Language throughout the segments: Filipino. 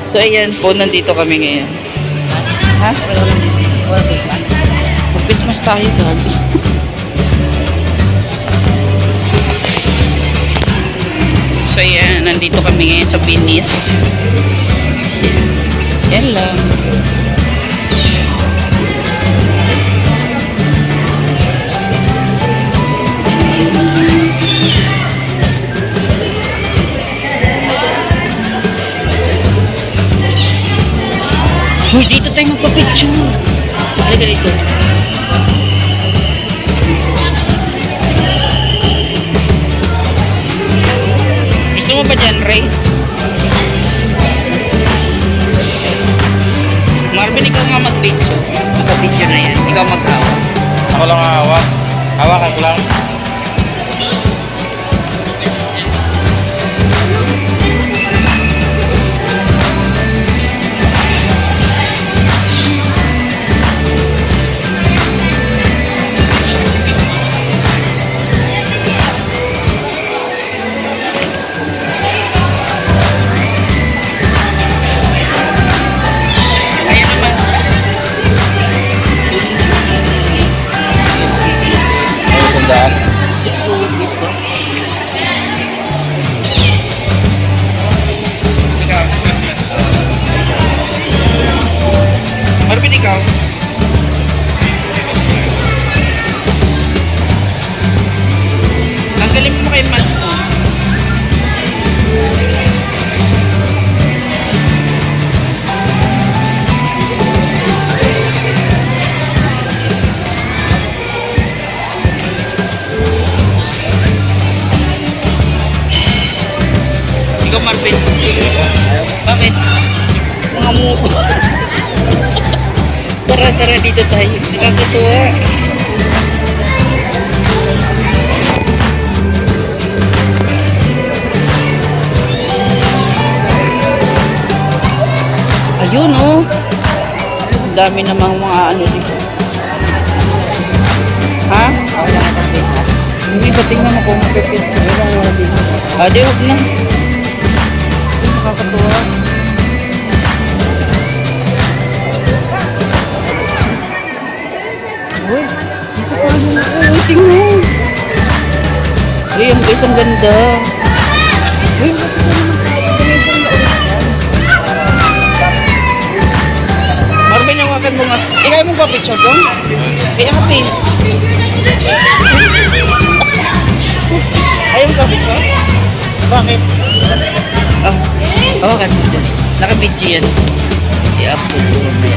So, ayan po, nandito kami ngayon. Ha? Mag-Christmas tayo, Gabi. So, ayan, nandito kami ngayon sa Venice. Yan lang. Uy, dito tayo magpapicture. Halika dito. Gusto mo ba dyan, Ray? Marvin, ikaw nga mag-video. Mag-video na yan. Ikaw mag-hawak. Ako lang hawak. Hawakan ko lang. Marvin, ikaw? Tanggalin mo kayo mask mo. Ikaw, Marvin. Bakit? Mga muko. Tara dito tayo. Nakakatuwa. Ayun oh. Ang dami namang mga ano dito. Ha? Hindi ba tingnan mo kung mapipit? Di huwag na. Nakakatuwa. Uy, dito pa ano ako. Uy, tingnan. Uy, ang guys, ang ganda. Uy, bakit ka naman Marvin, hawakan mo nga. Ikaw mo ba picture doon? Kaya happy. Ayaw mo ba picture? Bakit? Hawakan mo dyan. Naka-video yan. I-upload ko mamaya.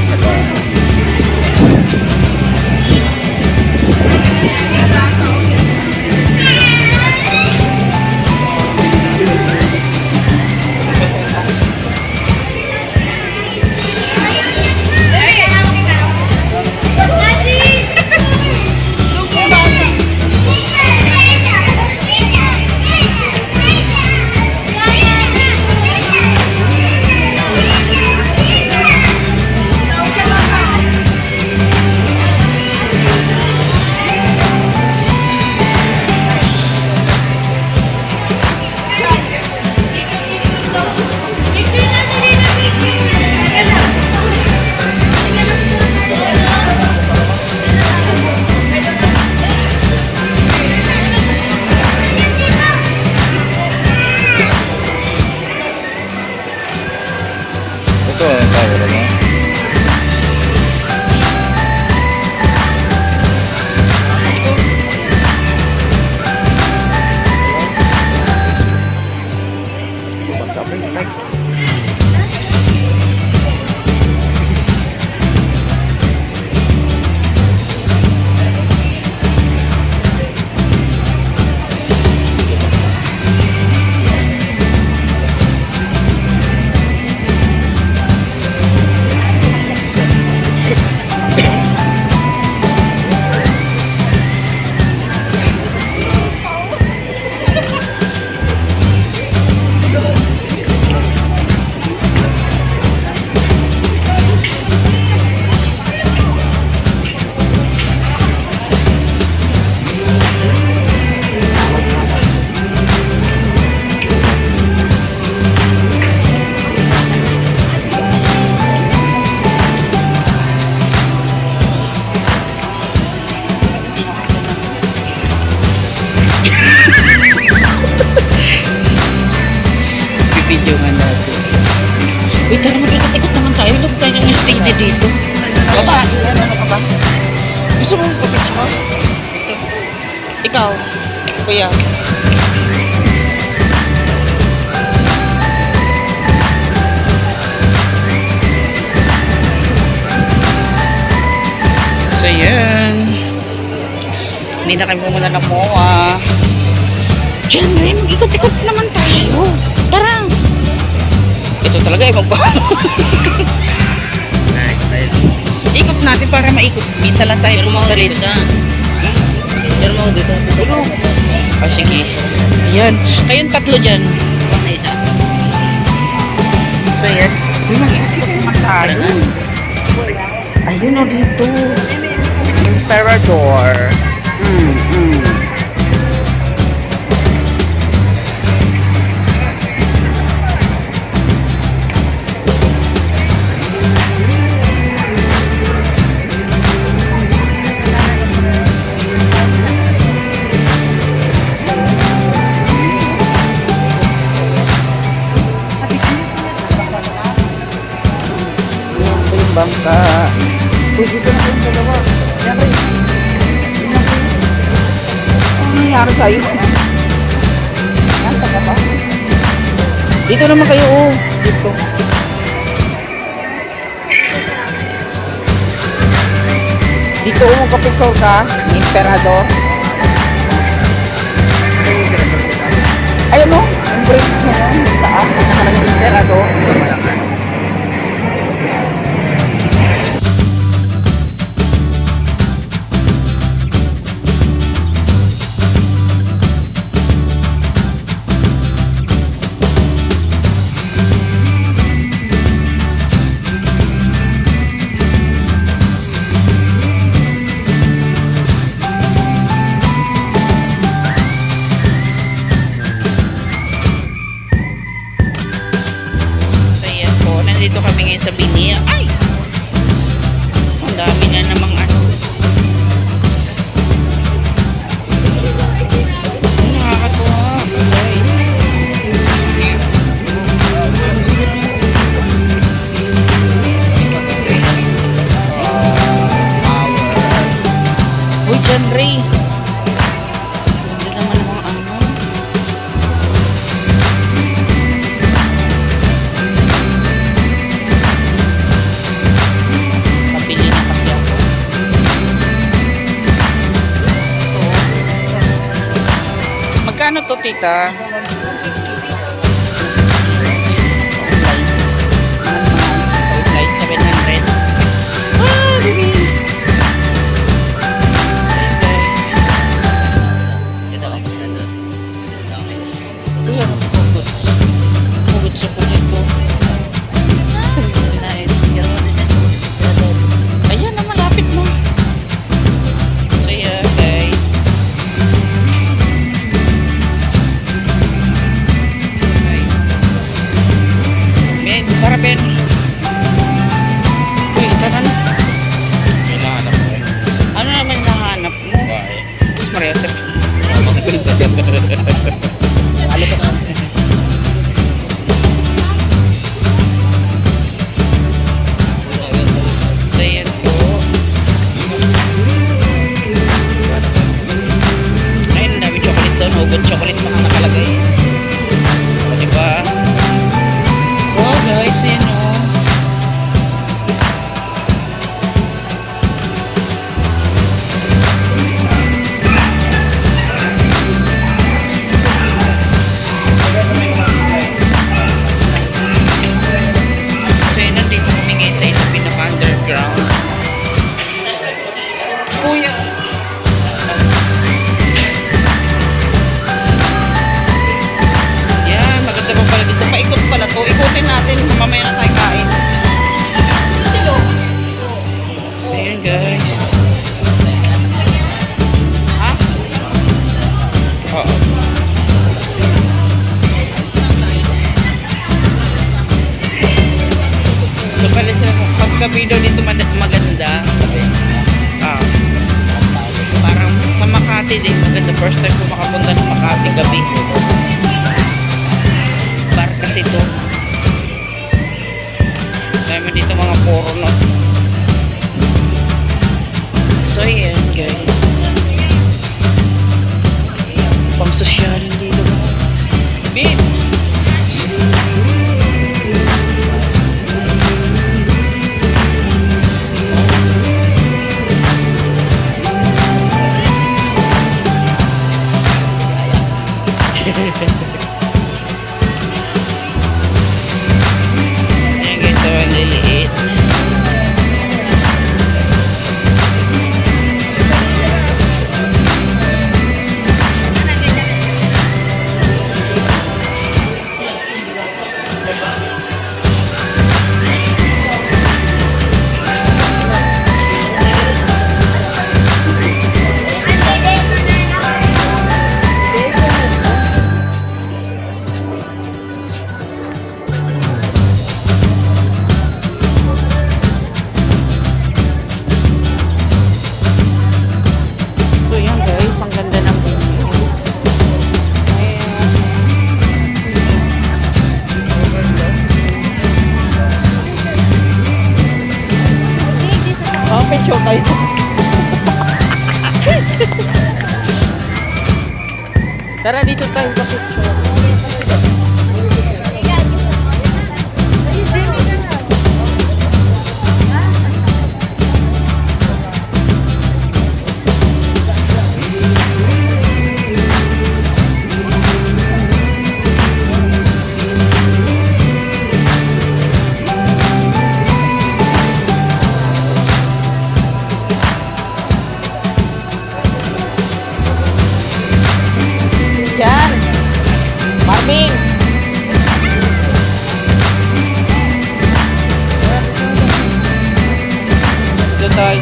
Ito, tayo na. dito. Baba. Ano ka ba? Gusto mo kapitsa ko? Ikaw, kuya. So, yan. Hindi na kayo pumunta na po, Diyan rin, mag-ikot-ikot naman tayo. Tara. Ito talaga, ikot natin para maikot. Minsan lang tayo pumunta rito. Diyan mo dito. Oh, sige. Ayan. Kayong tatlo dyan. So, yan. Uy, mag-ikot naman tayo. Ayun o dito. Emperador. Bangka. Uy, dito na kayong dalawa. Yan rin. Ano nangyari sa'yo? Nanta ka ba? Dito naman kayo, Dito. Dito, kapitol ka. Emperador. Ayun, ang break niya. Saan? Nakalagay Emperador. Nandito kami ngayon sa Binia. Ay! Ang dami na namang nakakatuwa. Uy, dyan, Ray. Dito naman ang Magkano to, tita? Light 700. Baby! Hugot sa kulit ko. Ayan na, malapit mo. So yeah, guys. Tara, Ben. Uy, tara na. May nahanap mo. Ano naman nahanap mo? Bahay. Mas Marieta. Ano ka na? So, yan po. Ayun, ang dami chocolate doon. Hugot chocolate pa nakalagay. O, diba? Oh, guys, yan o. So, yun, nandito kami ngayon sa isang pinaka-underground. Kuya. Yan, maganda pa pala dito. Paikot pala to. Ikutin natin. Mamaya na tayo kain. So, yun, guys. Ha? Oo. So, pala sila, paggabi daw dito maganda. Parang sa Makati din maganda. First time ko makapunta ng Makati gabi. Bar kasi to. Dami dito mga puro, no? So, ayan guys. Pang social dito. Bit! Ayan guys, so ang liliit. So yan guys, ang ganda ng venue. Oh, picture kayo. Tara dito tayo sa picture. Yan. Marming. Dito tayo.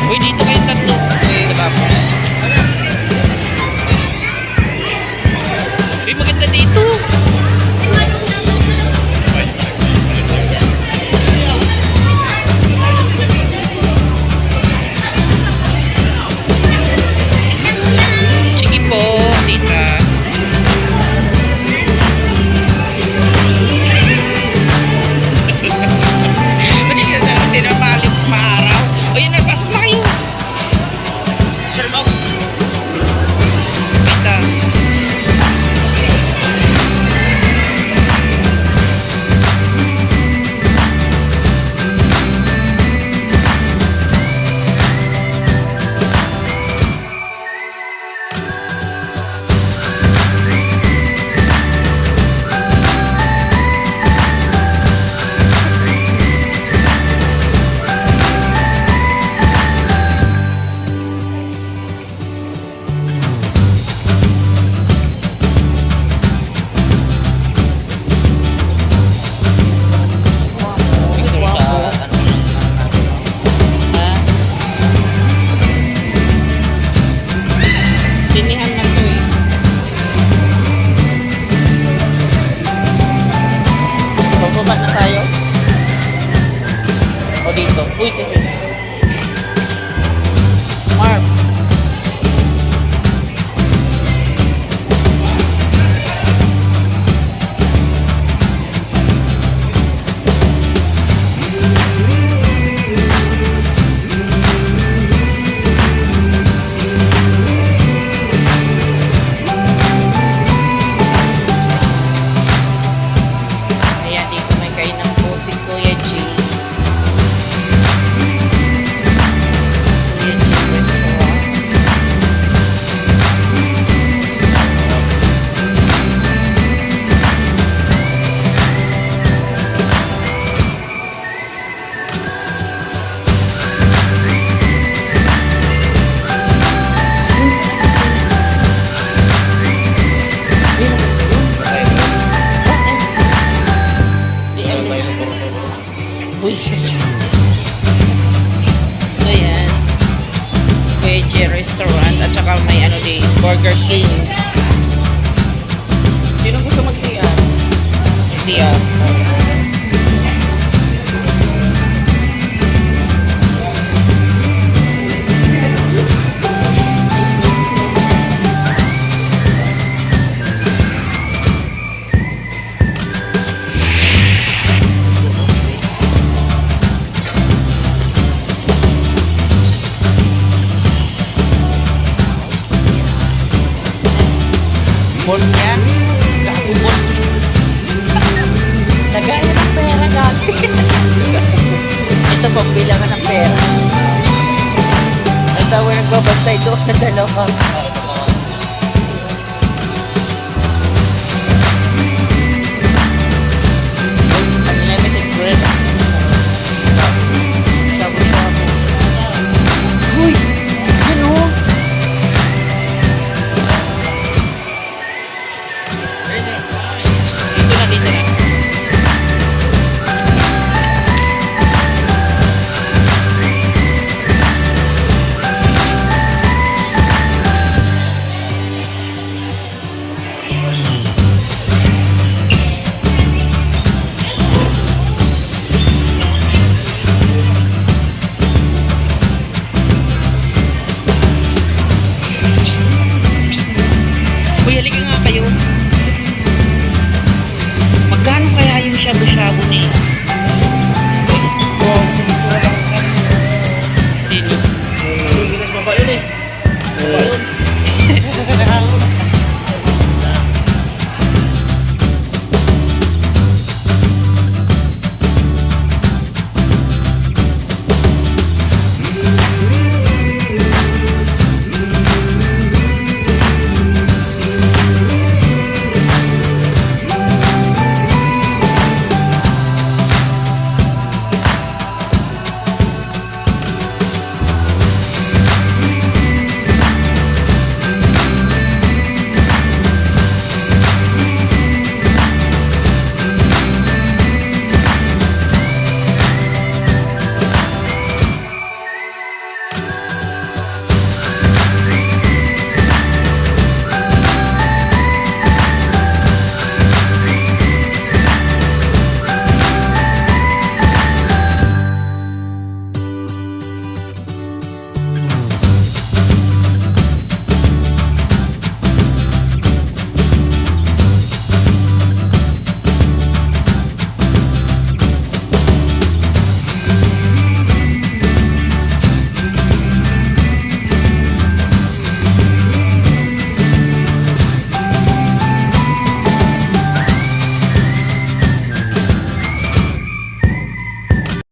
Uy, dito kayo tatlo. Uy, maganda dito. Sige po, tita. Hindi ka naman tinapalit maaraw. O yun, pasok na kayo. Sir Mo. Tita. BJ Restaurant at saka may ano din, Burger King. Sino gusto mag-CR? CR. Ball niya. Kakubol. Nagaya ng pera gagi. Ito pang bilangan ng pera. Ang tawa nagbabantay doon sa dalawa. Unlimited bread. Sabi-sabi. Uy! Ano? Dito na, dito na. Uy, halika nga kayo. Magkano kaya yung shabu-shabu ni? Dito. Ginas pa ba yun eh?